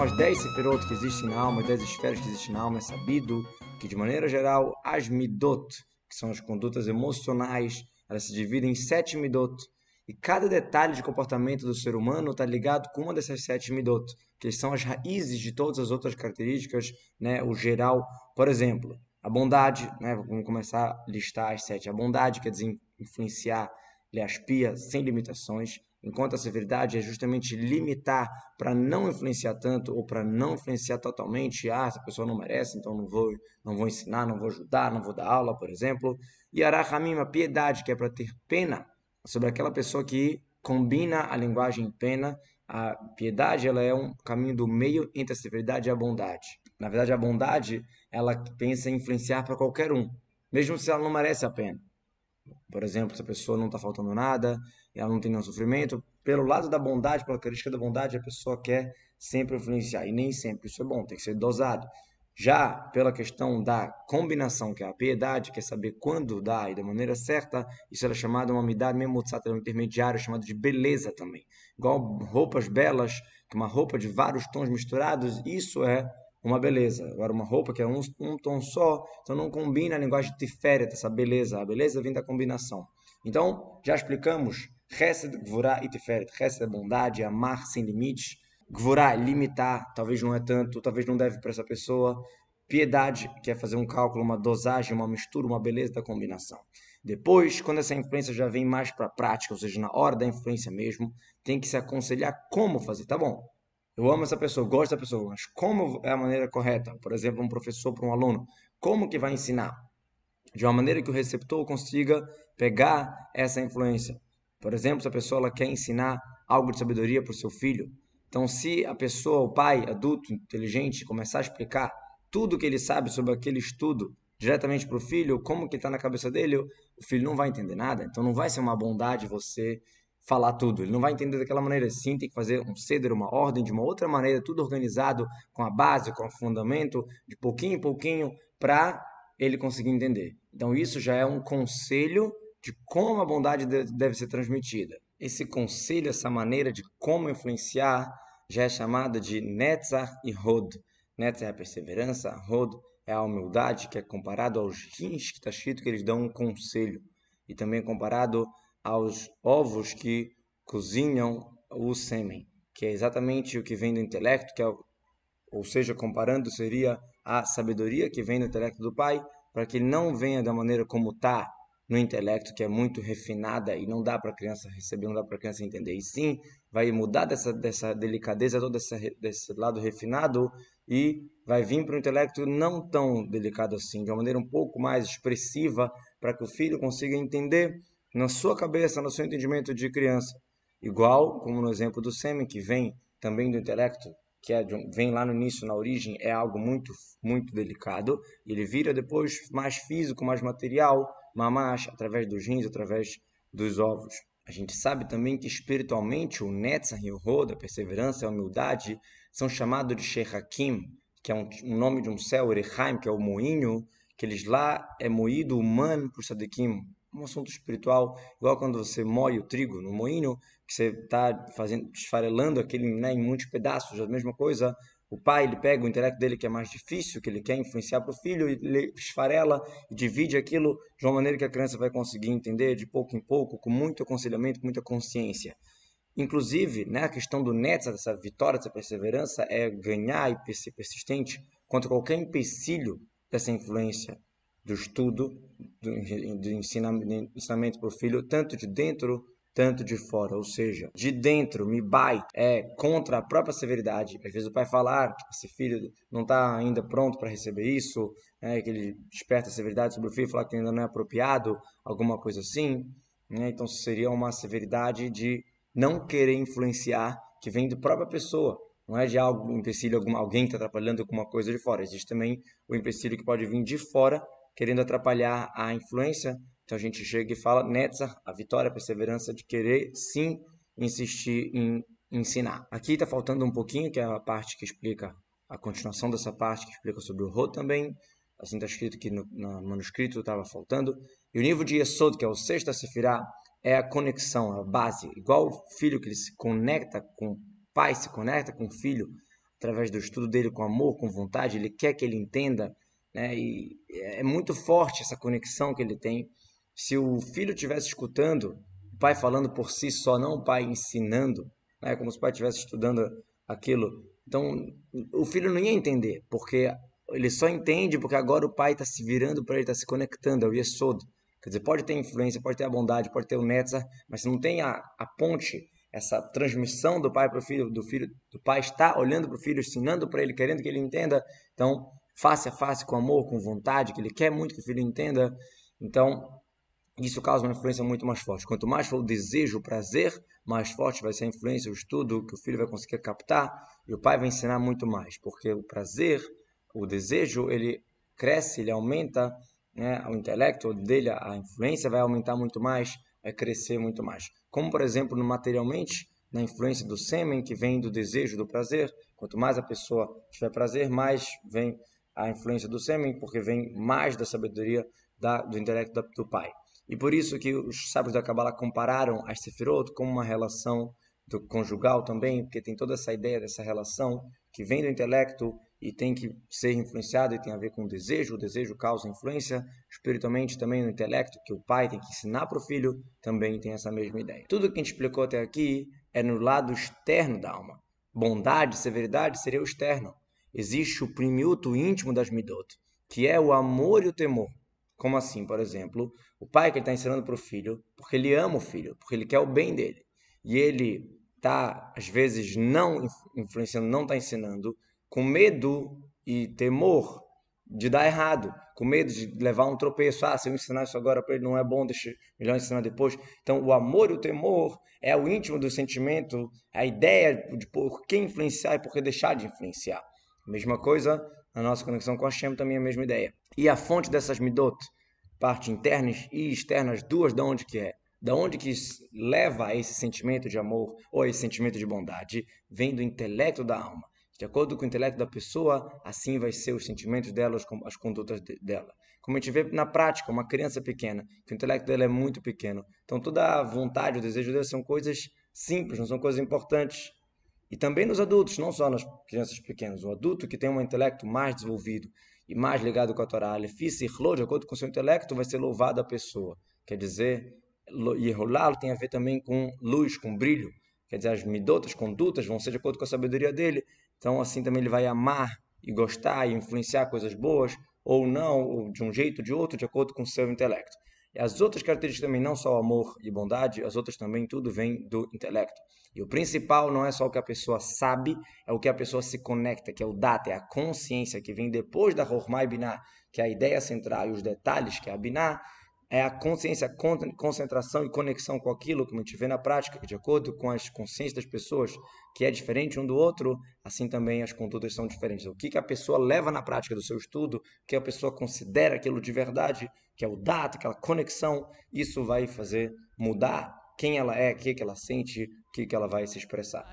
são as 10 sefirot que existem na alma, as 10 esferas que existem na alma, é sabido que, de maneira geral, as midot, que são as condutas emocionais, elas se dividem em 7 midot. E cada detalhe de comportamento do ser humano está ligado com uma dessas 7 midot, que são as raízes de todas as outras características, né, o geral. Por exemplo, a bondade, né, vamos começar a listar as 7. A bondade quer dizer influenciar, leaspia, sem limitações, enquanto a severidade é justamente limitar para não influenciar tanto ou para não influenciar totalmente. Essa pessoa não merece, então não vou ensinar, não vou ajudar, não vou dar aula, por exemplo. E Arahamim, a piedade, que é para ter pena sobre aquela pessoa que combina a linguagem pena. A piedade, ela é um caminho do meio entre a severidade e a bondade. Na verdade, a bondade, ela pensa em influenciar para qualquer um, mesmo se ela não merece a pena. Por exemplo, se a pessoa não está faltando nada, ela não tem nenhum sofrimento, pelo lado da bondade, pela característica da bondade, a pessoa quer sempre influenciar, e nem sempre isso é bom, tem que ser dosado. Já pela questão da combinação, que é a piedade, que é saber quando dar e da maneira certa, isso era chamado uma midá memutzat, um intermediário chamado de beleza também. Igual roupas belas, que uma roupa de vários tons misturados, isso é uma beleza. Agora, uma roupa que é um tom só, então não combina a linguagem tiferet, essa beleza. A beleza vem da combinação. Então, já explicamos Chesed, Gvurá e Tiferet. Chesed é bondade, amar sem limites. Gvurá, limitar, talvez não é tanto, talvez não deve para essa pessoa. Piedade, que é fazer um cálculo, uma dosagem, uma mistura, uma beleza da combinação. Depois, quando essa influência já vem mais para a prática, ou seja, na hora da influência mesmo, tem que se aconselhar como fazer. Tá bom, eu amo essa pessoa, gosto da pessoa, mas como é a maneira correta? Por exemplo, um professor para um aluno, como que vai ensinar? De uma maneira que o receptor consiga pegar essa influência. Por exemplo, se a pessoa ela quer ensinar algo de sabedoria para o seu filho, então se a pessoa, o pai, adulto, inteligente, começar a explicar tudo que ele sabe sobre aquele estudo diretamente para o filho, como que está na cabeça dele, o filho não vai entender nada. Então não vai ser uma bondade você falar tudo. Ele não vai entender daquela maneira. Sim, tem que fazer um ceder, uma ordem, de uma outra maneira, tudo organizado, com a base, com o fundamento, de pouquinho em pouquinho, para ele conseguir entender. Então isso já é um conselho de como a bondade deve ser transmitida. Esse conselho, essa maneira de como influenciar, já é chamada de Netzach e Hod. Netzach é a perseverança, Hod é a humildade, que é comparado aos rins, que está escrito que eles dão um conselho. E também comparado aos ovos que cozinham o sêmen, que é exatamente o que vem do intelecto, que é, ou seja, comparando, seria a sabedoria que vem do intelecto do pai, para que ele não venha da maneira como está no intelecto, que é muito refinada e não dá para a criança receber, não dá para a criança entender. E sim, vai mudar dessa delicadeza, todo desse lado refinado e vai vir para o intelecto não tão delicado assim, de uma maneira um pouco mais expressiva, para que o filho consiga entender na sua cabeça, no seu entendimento de criança. Igual como no exemplo do sêmen, que vem também do intelecto, que vem lá no início, na origem, é algo muito, muito delicado. E ele vira depois mais físico, mais material, mamash, através dos rins, através dos ovos. A gente sabe também que espiritualmente o Netzach e o Hod, a perseverança e a humildade, são chamados de Shechakim, que é um nome de um céu, Erechaim, que é o moinho, que eles lá é moído humano por Sadekim, um assunto espiritual, igual quando você moe o trigo no moinho, que você está esfarelando aquele, né, em muitos pedaços, a mesma coisa, o pai ele pega o intelecto dele que é mais difícil, que ele quer influenciar para o filho, e ele esfarela e divide aquilo de uma maneira que a criança vai conseguir entender de pouco em pouco, com muito aconselhamento, com muita consciência. Inclusive, né, a questão do Netza, dessa vitória, dessa perseverança, é ganhar e ser persistente contra qualquer empecilho dessa influência do estudo, do ensinamento para o filho, tanto de dentro, tanto de fora. Ou seja, de dentro, me bite, é contra a própria severidade. Às vezes o pai fala, esse filho não está ainda pronto para receber isso, que ele desperta a severidade sobre o filho, falar que ainda não é apropriado, alguma coisa assim. Então seria uma severidade de não querer influenciar, que vem da própria pessoa. Não é de algo, um empecilho, alguém que está atrapalhando alguma coisa de fora. Existe também o empecilho que pode vir de fora, querendo atrapalhar a influência. Então a gente chega e fala, Netzach, a vitória, a perseverança de querer sim insistir em ensinar. Aqui está faltando um pouquinho, que é a parte que explica, a continuação dessa parte que explica sobre o Rod também. Assim está escrito que no manuscrito estava faltando. E o nível de Yesod, que é o sexto Sefirá, é a conexão, a base. Igual o filho que ele se conecta com o pai, se conecta com o filho, através do estudo dele com amor, com vontade, ele quer que ele entenda, né? E é muito forte essa conexão que ele tem. Se o filho estivesse escutando o pai falando por si só, não o pai ensinando, né? Como se o pai estivesse estudando aquilo, então o filho não ia entender, porque ele só entende porque agora o pai está se virando para ele, está se conectando ao Yesod. Quer dizer, pode ter influência, pode ter a bondade, pode ter o Netzach, mas se não tem a ponte, essa transmissão do pai para o filho, do pai está olhando para o filho, ensinando para ele, querendo que ele entenda, então face a face, com amor, com vontade, que ele quer muito que o filho entenda, então isso causa uma influência muito mais forte. Quanto mais for o desejo, o prazer, mais forte vai ser a influência, o estudo que o filho vai conseguir captar, e o pai vai ensinar muito mais, porque o prazer, o desejo, ele cresce, ele aumenta, né, o intelecto dele, a influência vai aumentar muito mais, vai crescer muito mais. Como, por exemplo, no materialmente, na influência do sêmen, que vem do desejo, do prazer, quanto mais a pessoa tiver prazer, mais vem a influência do sêmen, porque vem mais da sabedoria do intelecto do pai. E por isso que os sábios da Kabbalah compararam as Sefirot com uma relação do conjugal também, porque tem toda essa ideia dessa relação que vem do intelecto e tem que ser influenciado e tem a ver com o desejo causa influência, espiritualmente também no intelecto, que o pai tem que ensinar para o filho, também tem essa mesma ideia. Tudo que a gente explicou até aqui é no lado externo da alma. Bondade, severidade seria o externo. Existe o primiuto íntimo das midot, que é o amor e o temor. Como assim, por exemplo, o pai que está ensinando para o filho, porque ele ama o filho, porque ele quer o bem dele, e ele está, às vezes, não influenciando, não está ensinando, com medo e temor de dar errado, com medo de levar um tropeço. Se eu ensinar isso agora para ele não é bom, deixa melhor ensinar depois. Então, o amor e o temor é o íntimo do sentimento, a ideia de por que influenciar e por que deixar de influenciar. A mesma coisa, a nossa conexão com a Hashem também é a mesma ideia. E a fonte dessas midot, parte internas e externas, duas, de onde que é? Da onde que leva a esse sentimento de amor ou a esse sentimento de bondade? Vem do intelecto da alma. De acordo com o intelecto da pessoa, assim vai ser os sentimentos dela, as condutas dela. Como a gente vê na prática, uma criança pequena, que o intelecto dela é muito pequeno. Então toda a vontade, o desejo dela são coisas simples, não são coisas importantes. E também nos adultos, não só nas crianças pequenas. O adulto que tem um intelecto mais desenvolvido e mais ligado com a Torá, de acordo com o seu intelecto, vai ser louvado a pessoa. Quer dizer, Yeholá tem a ver também com luz, com brilho. Quer dizer, as midot, as condutas, vão ser de acordo com a sabedoria dele. Então, assim também ele vai amar e gostar e influenciar coisas boas, ou não, ou de um jeito ou de outro, de acordo com o seu intelecto. E as outras características também, não só o amor e bondade, as outras também, tudo vem do intelecto. E o principal não é só o que a pessoa sabe, é o que a pessoa se conecta, que é o data, é a consciência que vem depois da Hormai Binah, que é a ideia central, e os detalhes, que é a Binah, é a consciência, a concentração e conexão com aquilo que a gente vê na prática, que de acordo com as consciências das pessoas, que é diferente um do outro, assim também as condutas são diferentes. O que a pessoa leva na prática do seu estudo, o que a pessoa considera aquilo de verdade, que é o data, aquela conexão, isso vai fazer mudar quem ela é, o que ela sente, o que ela vai se expressar.